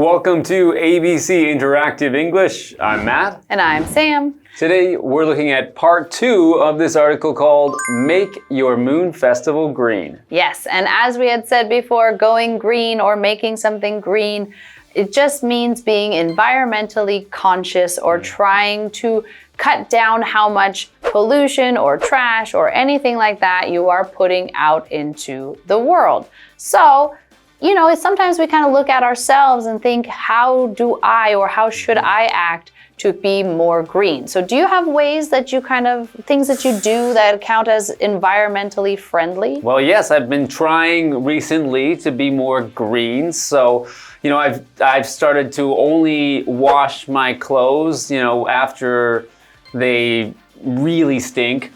welcome to ABC Interactive English. I'm Matt. And I'm Sam. Today we're looking at part 2 of this article called Make Your Moon Festival Green. Yes, and as we had said before, going green or making something green, it just means being environmentally conscious or trying to cut down how much pollution or trash or anything like that you are putting out into the world. So, you know, sometimes we kind of look at ourselves and think, how do I or how should I act to be more green? So do you have ways that you things that you do that count as environmentally friendly? Well, yes, I've been trying recently to be more green. So, you know, I've started to only wash my clothes, you know, after they really stink.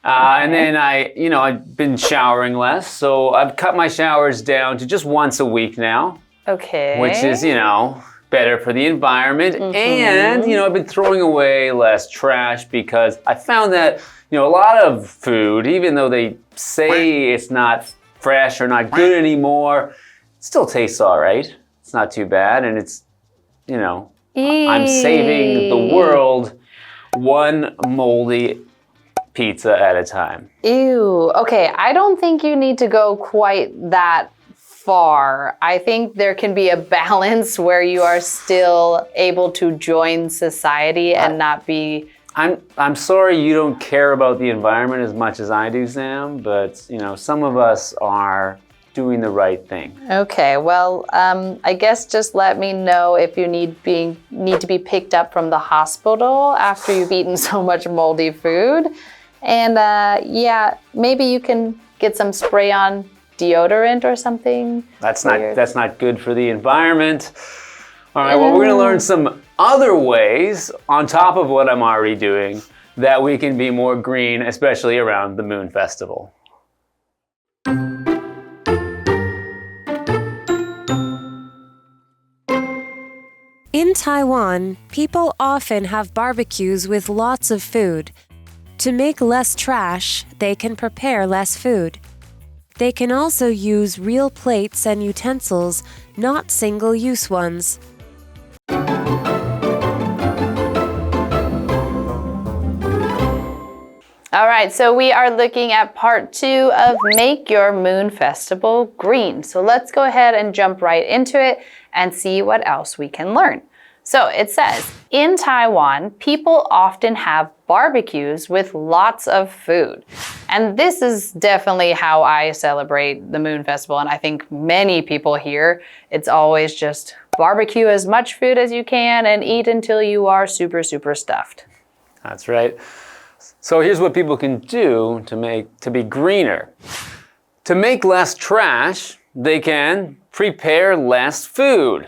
And then I've been showering less, so I've cut my showers down to just once a week now. Okay. Which is, you know, better for the environment. And, you know, I've been throwing away less trash because I found that, you know, a lot of food, even though they say it's not fresh or not good anymore, it still tastes all right. It's not too bad, and it's, you know, I'm saving the world one moldy pizza at a time. Ew. Okay, I don't think you need to go quite that far. I think there can be a balance where you are still able to join society and not be... I'm sorry you don't care about the environment as much as I do, Sam, but, you know, some of us are doing the right thing. Okay, well, I guess just let me know if you need to be picked up from the hospital after you've eaten so much moldy food. And yeah, maybe you can get some spray-on deodorant or something. That's not good for the environment. All right, well, we're going to learn some other ways on top of what I'm already doing that we can be more green, especially around the Moon Festival. In Taiwan, people often have barbecues with lots of food. To make less trash, they can prepare less food. They can also use real plates and utensils, not single-use ones. All right, so we are looking at part 2 of Make Your Moon Festival Green. So let's go ahead and jump right into it and see what else we can learn. So it says, in Taiwan, people often have barbecues with lots of food. And this is definitely how I celebrate the Moon Festival. And I think many people here, it's always just barbecue as much food as you can and eat until you are super, super stuffed. That's right. So here's what people can do to be greener. To make less trash, they can prepare less food.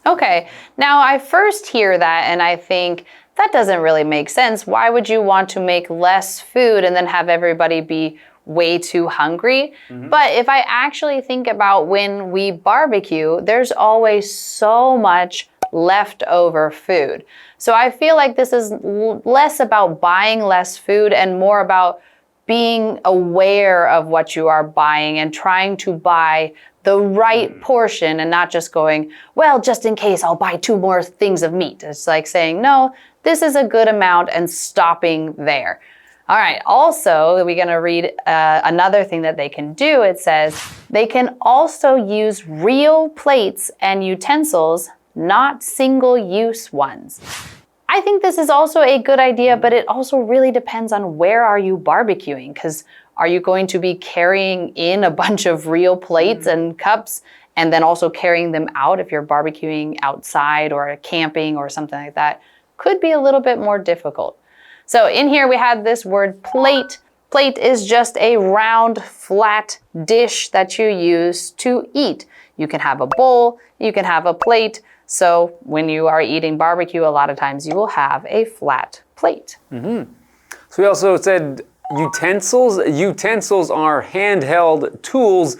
Okay, now I first hear that and I think that doesn't really make sense. Why would you want to make less food and then have everybody be way too hungry? But if I actually think about when we barbecue, there's always so much leftover food. So I feel like this is less about buying less food and more about being aware of what you are buying and trying to buy the right portion and not just going, well, just in case I'll buy 2 more things of meat. It's like saying, no, this is a good amount and stopping there. All right, also, we're going to read another thing that they can do. It says they can also use real plates and utensils, not single-use ones. I think this is also a good idea, but it also really depends on where are you barbecuing, because are you going to be carrying in a bunch of real plates and cups and then also carrying them out if you're barbecuing outside or camping or something like that? Could be a little bit more difficult. So in here we have this word plate. Plate is just a round, flat dish that you use to eat. You can have a bowl, you can have a plate. So when you are eating barbecue, a lot of times you will have a flat plate. So we also said utensils. Utensils are handheld tools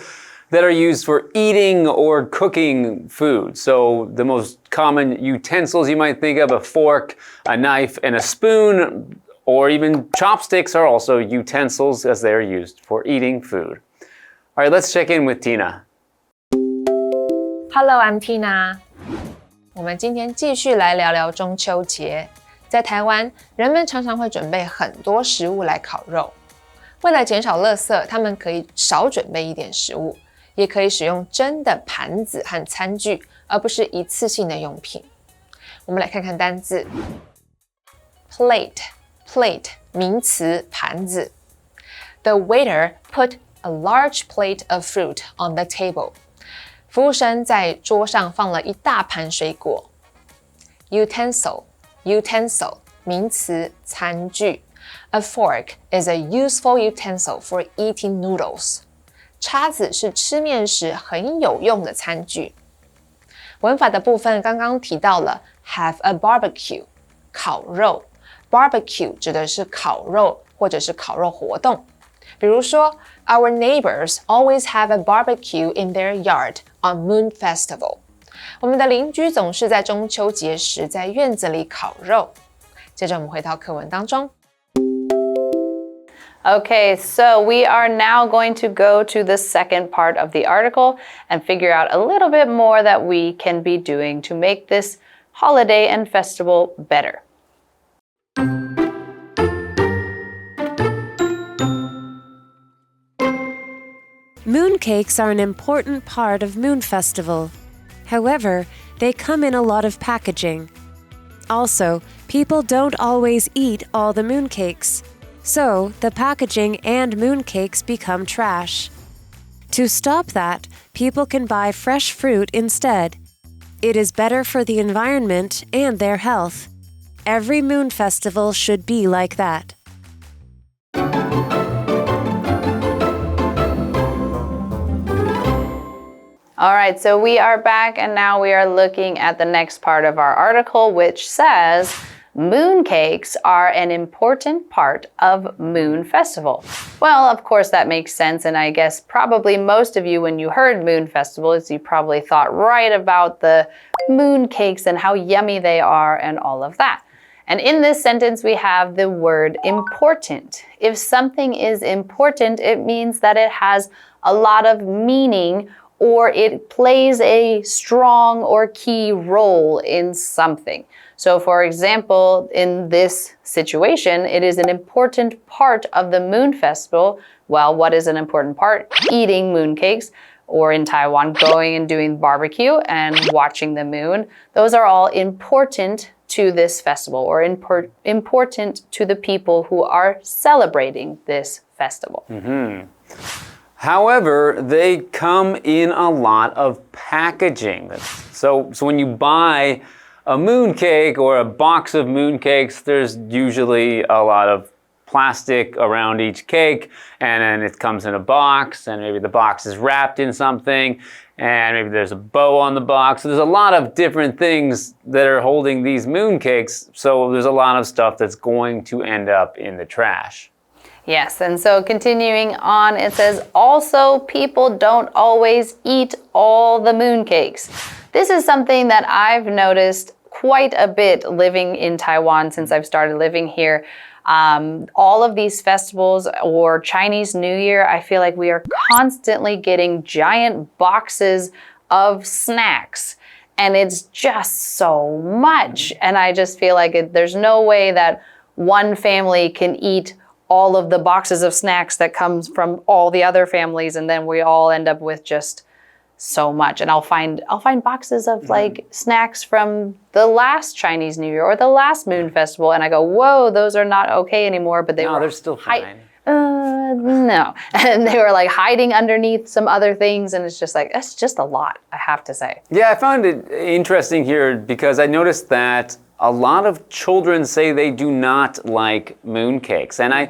that are used for eating or cooking food. So the most common utensils you might think of, a fork, a knife, and a spoon, or even chopsticks are also utensils as they're used for eating food. All right, let's check in with Tina. Hello, I'm Tina. 我们今天继续来聊聊中秋节。在台湾，人们常常会准备很多食物来烤肉。为了减少垃圾，他们可以少准备一点食物，也可以使用真的盘子和餐具，而不是一次性的用品。我们来看看单字。Plate 名词，盘子。The waiter put a large plate of fruit on the table. 服务生在桌上放了一大盘水果。Utensil 名词，餐具。A fork is a useful utensil for eating noodles. 叉子是吃面时很有用的餐具。文法的部分刚刚提到了 have a barbecue 烤肉。Barbecue 指的是烤肉或者是烤肉活动。比如说 Our neighbors always have a barbecue in their yard on Moon Festival. 我们的邻居总是在中秋节时在院子里烤肉。接着我们回到课文当中。Okay, so we are now going to go to the second part of the article and figure out a little bit more that we can be doing to make this holiday and festival better. Mooncakes are an important part of Moon Festival. However, they come in a lot of packaging. Also, people don't always eat all the mooncakes. So, the packaging and mooncakes become trash. To stop that, people can buy fresh fruit instead. It is better for the environment and their health. Every Moon Festival should be like that. All right, so we are back and now we are looking at the next part of our article, which says, mooncakes are an important part of Moon Festival. Well, of course that makes sense, and I guess probably most of you, when you heard Moon Festival, you probably thought right about the mooncakes and how yummy they are and all of that. And in this sentence, we have the word important. If something is important, it means that it has a lot of meaning or it plays a strong or key role in something. So for example, in this situation, it is an important part of the Moon Festival. Well, what is an important part? Eating mooncakes, or in Taiwan, going and doing barbecue and watching the moon. Those are all important to this festival, or important to the people who are celebrating this festival. However, they come in a lot of packaging. So when you buy a mooncake or a box of mooncakes, there's usually a lot of plastic around each cake, and then it comes in a box, and maybe the box is wrapped in something, and maybe there's a bow on the box. So there's a lot of different things that are holding these mooncakes, so there's a lot of stuff that's going to end up in the trash. Yes, and so continuing on, it says, also, people don't always eat all the mooncakes. This is something that I've noticed quite a bit living in Taiwan since I've started living here. All of these festivals or Chinese New Year, I feel like we are constantly getting giant boxes of snacks. And it's just so much. And I just feel like there's no way that one family can eat all of the boxes of snacks that comes from all the other families, and then we all end up with just so much. And I'll find boxes of like snacks from the last Chinese New Year or the last Moon Festival, and I go, whoa, those are not okay anymore. But they're still fine. No. And they were like hiding underneath some other things, and it's just like, that's just a lot, I have to say. Yeah, I found it interesting here because I noticed that a lot of children say they do not like mooncakes. And I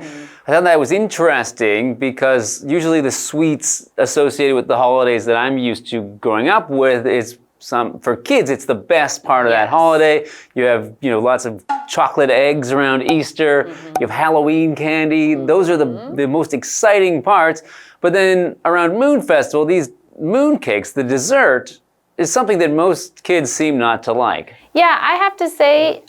thought that was interesting because usually the sweets associated with the holidays that I'm used to growing up with is for kids, it's the best part of that holiday. You have, lots of chocolate eggs around Easter. You have Halloween candy. Those are the most exciting parts. But then around Moon Festival, these mooncakes, the dessert, is something that most kids seem not to like. Yeah, I have to say,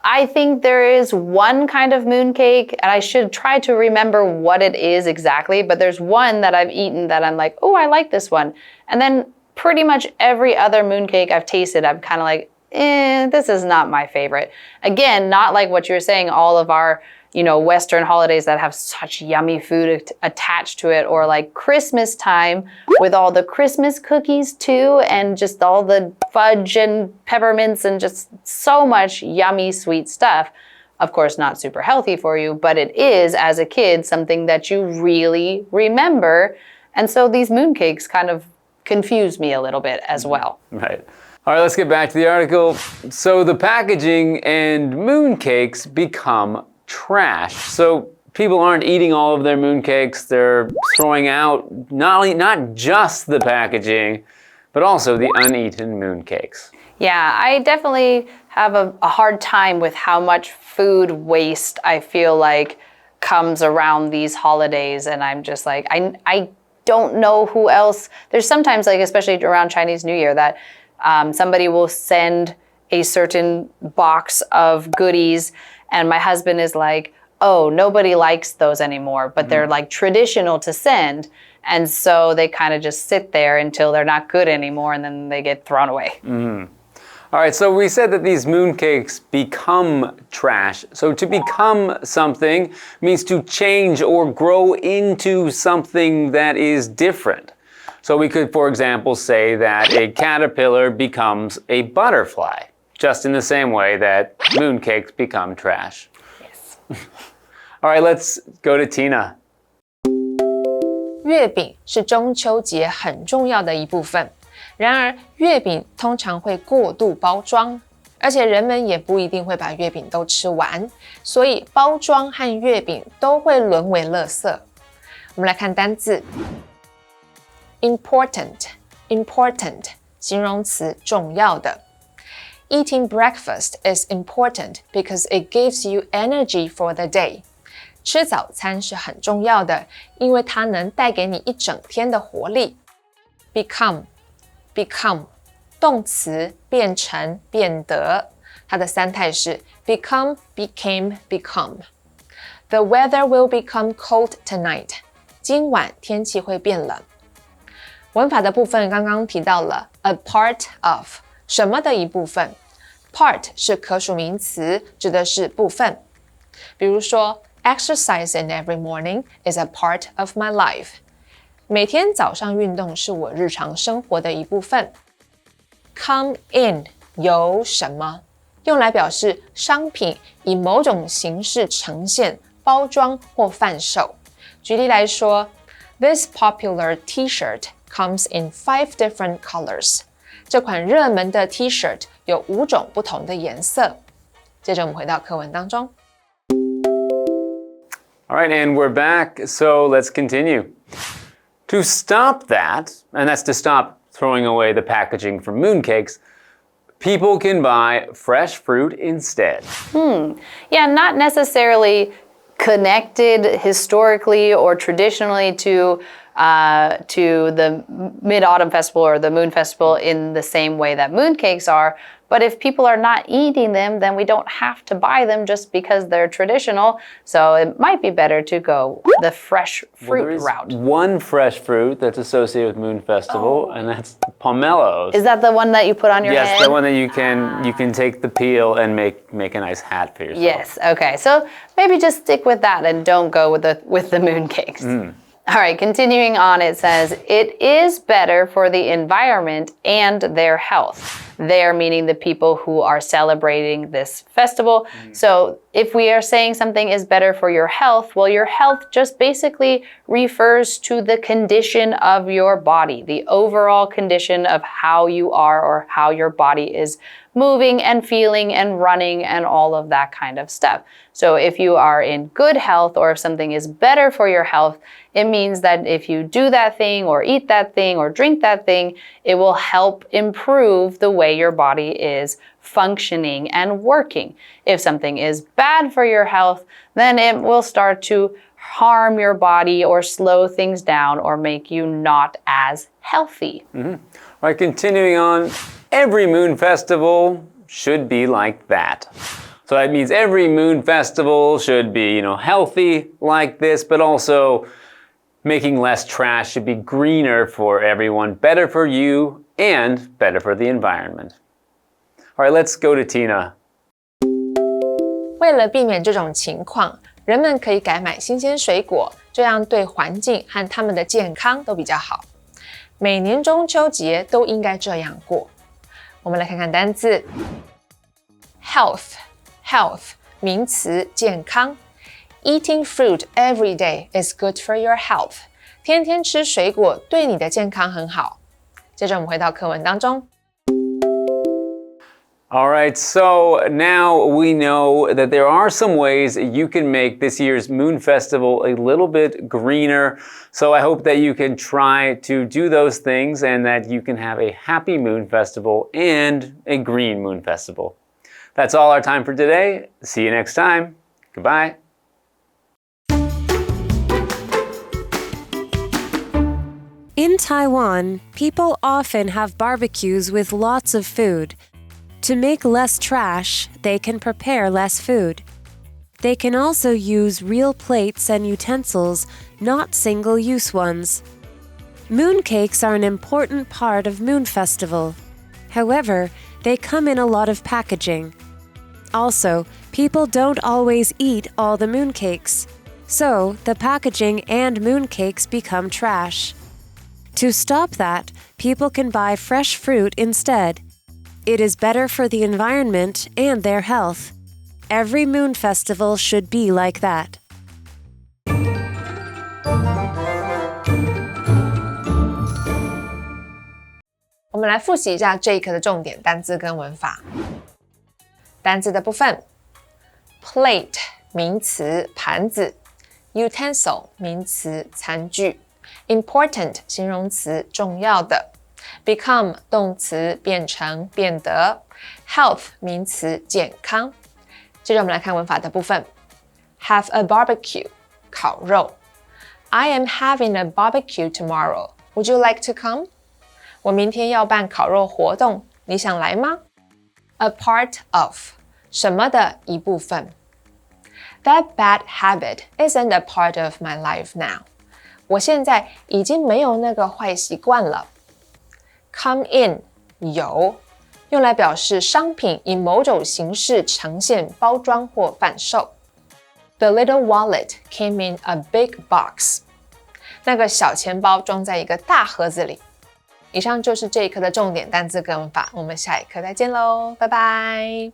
I think there is one kind of mooncake, and I should try to remember what it is exactly, but there's one that I've eaten that I'm like, oh, I like this one. And then pretty much every other mooncake I've tasted, I'm kind of like, this is not my favorite. Again, not like what you're saying, all of our, Western holidays that have such yummy food attached to it, or like Christmas time with all the Christmas cookies too, and just all the fudge and peppermints and just so much yummy sweet stuff. Of course, not super healthy for you, but it is, as a kid, something that you really remember. And so these mooncakes kind of confuse me a little bit as well. Right. All right, let's get back to the article. So the packaging and mooncakes become trash. So people aren't eating all of their mooncakes. They're throwing out not just the packaging, but also the uneaten mooncakes. Yeah, I definitely have a hard time with how much food waste I feel like comes around these holidays. And I'm just like, I don't know who else. There's sometimes, like especially around Chinese New Year, that somebody will send a certain box of goodies, and my husband is like, oh, nobody likes those anymore, but they're like traditional to send. And so they kind of just sit there until they're not good anymore, and then they get thrown away. All right, so we said that these mooncakes become trash. So to become something means to change or grow into something that is different. So we could, for example, say that a caterpillar becomes a butterfly, just in the same way that mooncakes become trash. Yes. All right, let's go to Tina. 月饼是中秋节很重要的一部分，然而月饼通常会过度包装，而且人们也不一定会把月饼都吃完，所以包装和月饼都会沦为垃圾。我们来看单字 important 形容词重要的。Eating breakfast is important because it gives you energy for the day. 吃早餐是很重要的，因为它能带给你一整天的活力。Become 动词变成变得，它的三态是 become, became, become. The weather will become cold tonight. 今晚天气会变冷。文法的部分刚刚提到了 a part of 什么的一部分 part 是可数名词，指的是部分。比如说 exercising every morning is a part of my life. 每天早上运动是我日常生活的一部分。Come in 有什么，用来表示商品以某种形式呈现、包装或贩售。举例来说 This popular T-shirt comes in 5 different colors. 这款热门的 T-shirt 有5种不同的颜色。接着我们回到课文当中。All right, and we're back, so let's continue. To stop that, and that's to stop throwing away the packaging for mooncakes, people can buy fresh fruit instead. Yeah, not necessarily connected historically or traditionally to the Mid-Autumn Festival or the Moon Festival in the same way that mooncakes are. But if people are not eating them, then we don't have to buy them just because they're traditional. So it might be better to go the fresh fruit route. One fresh fruit that's associated with Moon Festival, and that's pomelos. Is that the one that you put on your head? Yes, the one that you can take the peel and make a nice hat for yourself. Yes, okay. So maybe just stick with that and don't go with the mooncakes. All right, continuing on, it says, it is better for the environment and their health. Their meaning the people who are celebrating this festival. So if we are saying something is better for your health, well, your health just basically refers to the condition of your body, the overall condition of how you are or how your body is moving and feeling and running and all of that kind of stuff. So if you are in good health or if something is better for your health, it means that if you do that thing or eat that thing or drink that thing, it will help improve the way your body is functioning and working. If something is bad for your health, then it will start to harm your body or slow things down or make you not as healthy. All right, continuing on, every Moon Festival should be like that. So that means every Moon Festival should be, healthy like this, but also making less trash should be greener for everyone, better for you and better for the environment. All right, let's go to Tina. 为了避免这种情况，人们可以改买新鲜水果，这样对环境和他们的健康都比较好。每年中秋节都应该这样过。我们来看看单字 health 名词健康。Eating fruit every day is good for your health. 天天吃水果对你的健康很好。接着我们回到课文当中。All right, so now we know that there are some ways you can make this year's Moon Festival a little bit greener. So I hope that you can try to do those things and that you can have a happy Moon Festival and a green Moon Festival. That's all our time for today. See you next time. Goodbye. In Taiwan, people often have barbecues with lots of food. To make less trash, they can prepare less food. They can also use real plates and utensils, not single-use ones. Mooncakes are an important part of Moon Festival. However, they come in a lot of packaging. Also, people don't always eat all the mooncakes, so the packaging and mooncakes become trash. To stop that, people can buy fresh fruit instead. It is better for the environment and their health. Every Moon Festival should be like that. 我们来复习一下这一课的重点单字跟文法。单字的部分 plate 名词盘子 utensil 名词餐具 important 形容词重要的Become 动词变成变得 Health 名词健康接着我们来看文法的部分 Have a barbecue 烤肉 I am having a barbecue tomorrow Would you like to come? 我明天要办烤肉活动你想来吗 A part of 什么的一部分 That bad habit isn't a part of my life now 我现在已经没有那个坏习惯了Come in 有用来表示商品以某种形式呈现包装或贩售 The little wallet came in a big box 那个小钱包装在一个大盒子里以上就是这一课的重点单字跟文法我们下一课再见咯拜拜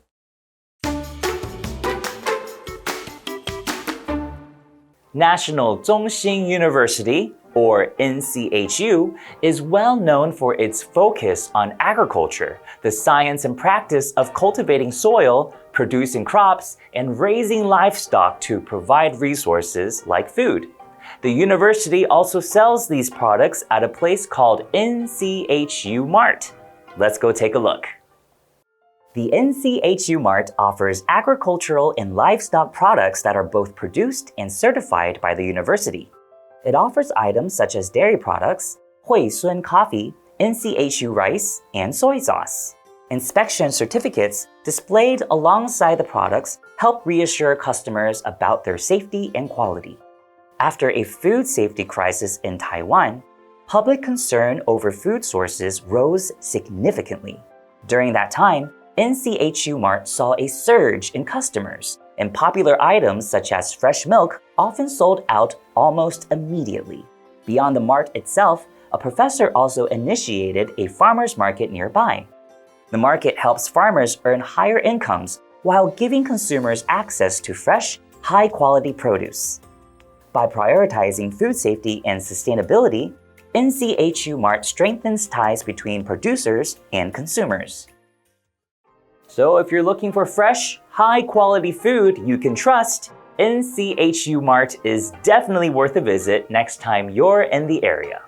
National Chung Hsing University, or NCHU, is well known for its focus on agriculture, the science and practice of cultivating soil, producing crops, and raising livestock to provide resources like food. The university also sells these products at a place called NCHU Mart. Let's go take a look. The NCHU Mart offers agricultural and livestock products that are both produced and certified by the university. It offers items such as dairy products, Hui Sun coffee, NCHU rice, and soy sauce. Inspection certificates displayed alongside the products help reassure customers about their safety and quality. After a food safety crisis in Taiwan, public concern over food sources rose significantly. During that time, NCHU Mart saw a surge in customers, and popular items such as fresh milk often sold out almost immediately. Beyond the mart itself, a professor also initiated a farmers market nearby. The market helps farmers earn higher incomes while giving consumers access to fresh, high-quality produce. By prioritizing food safety and sustainability, NCHU Mart strengthens ties between producers and consumers. So if you're looking for fresh, high-quality food you can trust, NCHU Mart is definitely worth a visit next time you're in the area.